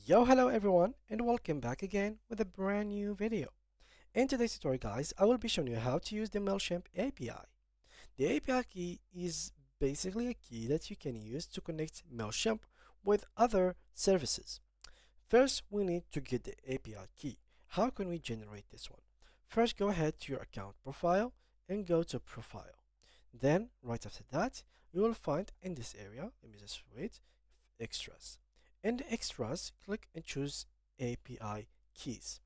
Yo, hello everyone, and welcome back again with a brand new video. In today's tutorial, guys, I will be showing you how to use the Mailchimp API. The API key is basically a key that you can use to connect Mailchimp with other services. First, we need to get the API key. How can we generate this one? First, go ahead to your account profile and go to profile. Then, right after that, you will find in this area, let me just wait, extras. In the extras, click and choose API keys.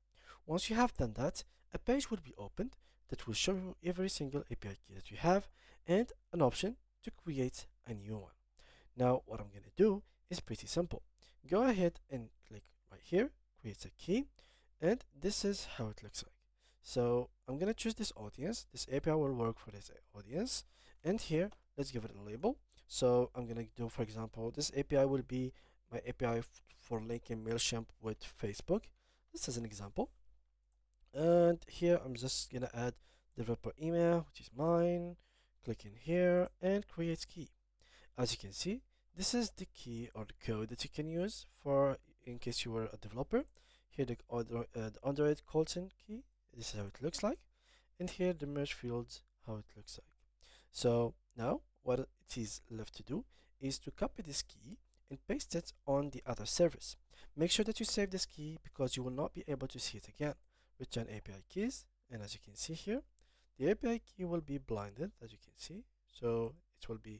Once you have done that, a page will be opened that will show you every single API key that you have and an option to create a new one. Now, what I'm going to do is pretty simple. Go ahead and click right here, create a key, and this is how it looks like. So I'm going to choose this audience. This API will work for this audience. And here, let's give it a label. So I'm going to do, for example, this API will be my API for linking Mailchimp with Facebook. This is an example. And here I'm just going to add developer email, which is mine. Click in here and create key. As you can see, this is the key or the code that you can use for in case you were a developer. Here the Android Colton key. This is how it looks like. And here the merge fields, how it looks like. So now what it is left to do is to copy this key and paste it on the other service. Make sure that you save this key because you will not be able to see it again. Return API keys, and as you can see here, the API key will be blinded, as you can see. So it will be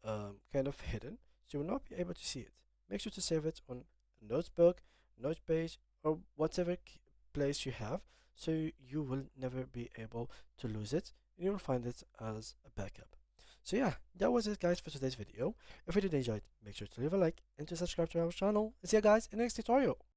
kind of hidden, so you will not be able to see it. Make sure to save it on a notebook, note page, or whatever place you have, so you will never be able to lose it, and you will find it as a backup. So yeah, that was it guys for today's video. If you did enjoy it, make sure to leave a like and to subscribe to our channel. And see you guys in the next tutorial.